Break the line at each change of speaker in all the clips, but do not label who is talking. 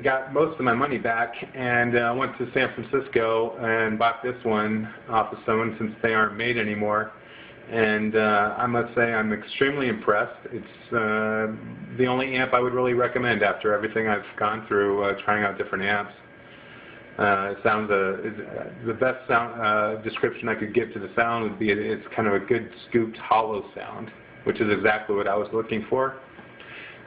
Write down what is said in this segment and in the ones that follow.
got most of my money back and went to San Francisco and bought this one off of someone since they aren't made anymore. And I must say I'm extremely impressed. It's the only amp I would really recommend after everything I've gone through trying out different amps. It sounds the best sound description I could give to the sound would be it's kind of a good scooped hollow sound, which is exactly what I was looking for.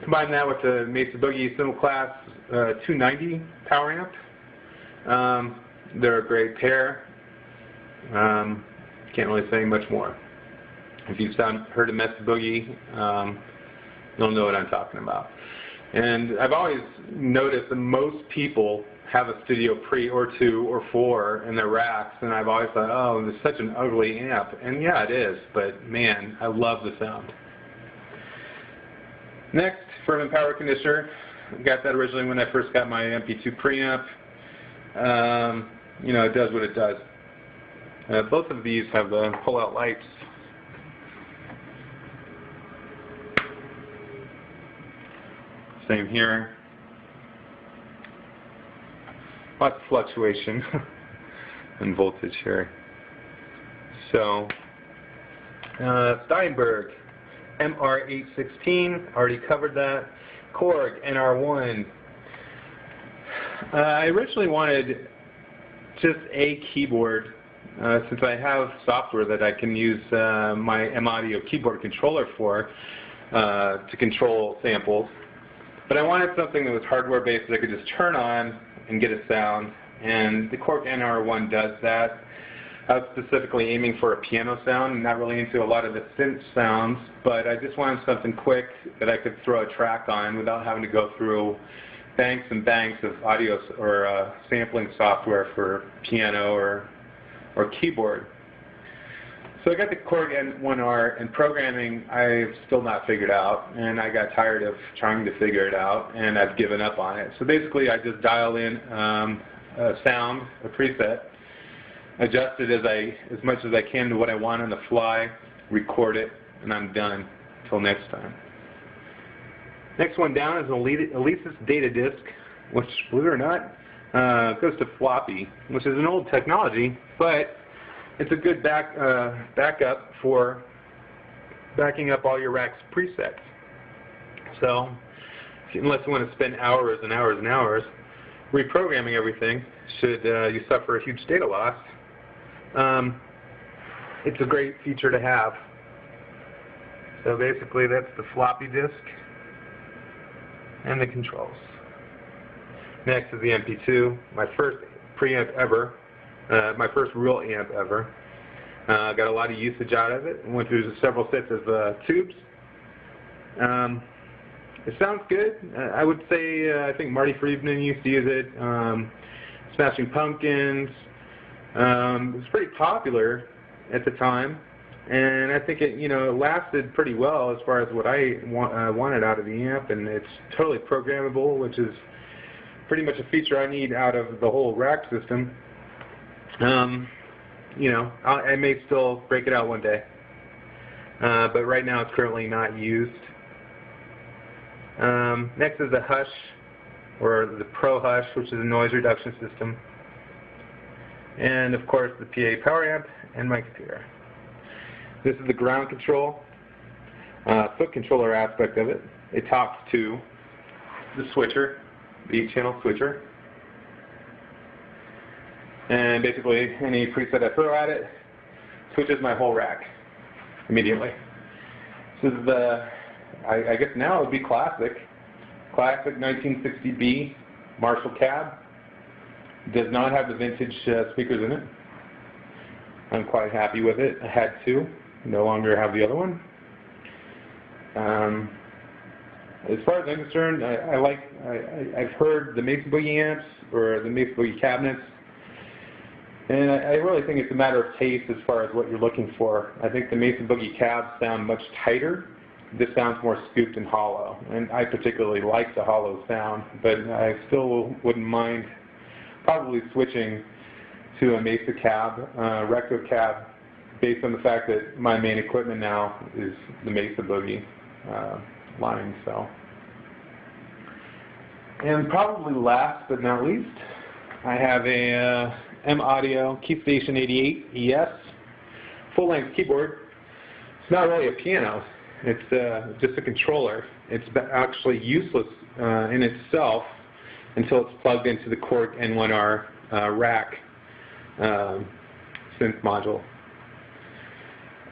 Combine that with the Mesa Boogie Single Class 290 power amp. They're a great pair. Can't really say much more. If you've heard of Mesa Boogie, you'll know what I'm talking about. And I've always noticed that most people have a Studio Pre or 2 or 4 in their racks, and I've always thought, oh, it's such an ugly amp. And yeah, it is, but man, I love the sound. Next, Furman Power Conditioner. I got that originally when I first got my MP2 preamp. You know, it does what it does. Both of these have the pull-out lights. Same here. Lots of fluctuation in voltage here. So, Steinberg MR816, already covered that. Korg NR1. I originally wanted just a keyboard since I have software that I can use my M-Audio keyboard controller for to control samples. But I wanted something that was hardware based that I could just turn on and get a sound, and the Korg NR1 does that. I was specifically aiming for a piano sound and not really into a lot of the synth sounds, but I just wanted something quick that I could throw a track on without having to go through banks and banks of audio or sampling software for piano or keyboard. So I got the Korg N1R, and programming I've still not figured out, and I got tired of trying to figure it out, and I've given up on it. So basically I just dial in a sound, a preset, adjust it as much as I can to what I want on the fly, record it, and I'm done. Until next time. Next one down is an Alesis data disk, which, believe it or not, goes to floppy, which is an old technology, but it's a good backup for backing up all your rack's presets. So, unless you want to spend hours and hours and hours reprogramming everything, should you suffer a huge data loss, it's a great feature to have. So basically that's the floppy disk and the controls. Next is the MP2, my first preamp ever, my first real amp ever. Got a lot of usage out of it. Went through several sets of tubes. It sounds good. I would say I think Marty Friedman used to use it. Smashing Pumpkins. It was pretty popular at the time, and I think it lasted pretty well as far as what I wanted out of the amp, and it's totally programmable, which is pretty much a feature I need out of the whole rack system. I may still break it out one day, but right now it's currently not used. Next is the Hush, or the Pro Hush, which is a noise reduction system. And of course the PA power amp and my computer. This is the ground control, foot controller aspect of it. It talks to the switcher, the 8-channel switcher. And basically any preset I throw at it switches my whole rack immediately. This is the, I guess now it would be classic 1960B Marshall cab. Does not have the vintage speakers in it. I'm quite happy with it. I had two, no longer have the other one. As far as I'm concerned, I've heard the Mesa Boogie amps or the Mesa Boogie cabinets, and I really think it's a matter of taste as far as what you're looking for. I think the Mesa Boogie cabs sound much tighter. This sounds more scooped and hollow, and I particularly like the hollow sound, but I still wouldn't mind probably switching to a Mesa cab, Recto cab, based on the fact that my main equipment now is the Mesa Boogie line. So And probably last but not least, I have a M-Audio KeyStation 88 ES full-length keyboard. It's not really a piano. It's just a controller. It's actually useless in itself until it's plugged into the Korg N1R rack synth module.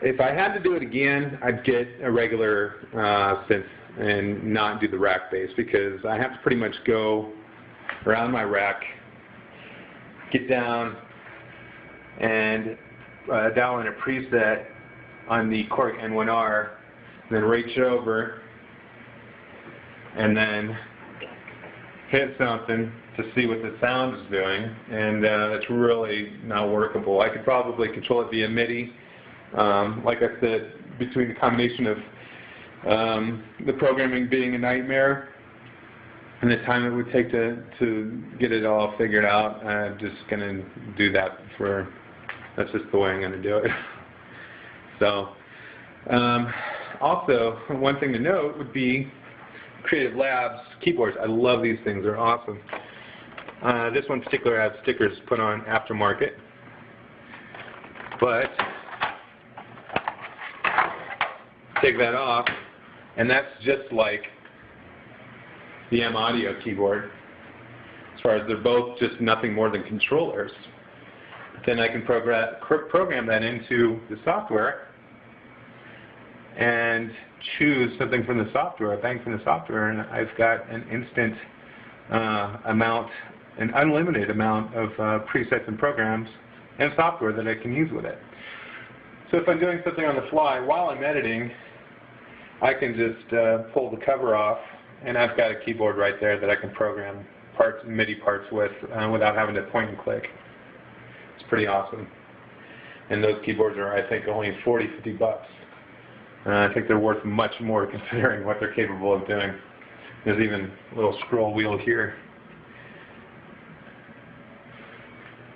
If I had to do it again, I'd get a regular synth and not do the rack bass, because I have to pretty much go around my rack, get down, and dial in a preset on the Korg N1R, then reach over, and then hit something to see what the sound is doing, and it's really not workable. I could probably control it via MIDI. Like I said, between the combination of the programming being a nightmare and the time it would take to get it all figured out, I'm just going to do that that's just the way I'm going to do it. So, also, one thing to note would be Creative Labs keyboards. I love these things. They're awesome. This one in particular has stickers put on aftermarket, but take that off, and that's just like the M-Audio keyboard, as far as they're both just nothing more than controllers. But then I can program that into the software and choose something from the software, a bank from the software, and I've got an instant an unlimited amount of presets and programs and software that I can use with it. So if I'm doing something on the fly while I'm editing, I can just pull the cover off, and I've got a keyboard right there that I can program parts, MIDI parts with without having to point and click. It's pretty awesome. And those keyboards are, I think, only 40, 50 bucks. I think they're worth much more considering what they're capable of doing. There's even a little scroll wheel here.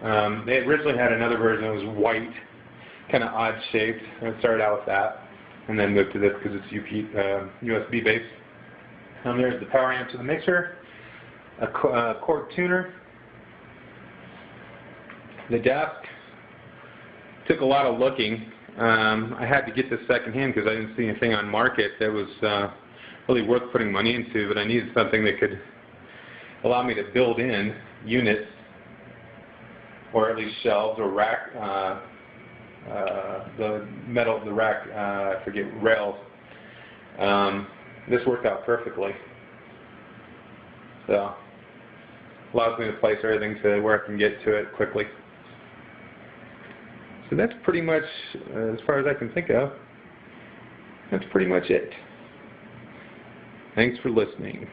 They originally had another version that was white, kind of odd shaped. I started out with that, and then moved to this because it's USB based. There's the power amp to the mixer, a Korg tuner, the desk. Took a lot of looking. I had to get this secondhand because I didn't see anything on market that was really worth putting money into, but I needed something that could allow me to build in units, or at least shelves or rack, the metal of the rack, I forget, rails. This worked out perfectly. So, allows me to place everything to where I can get to it quickly. So that's pretty much, as far as I can think of, that's pretty much it. Thanks for listening.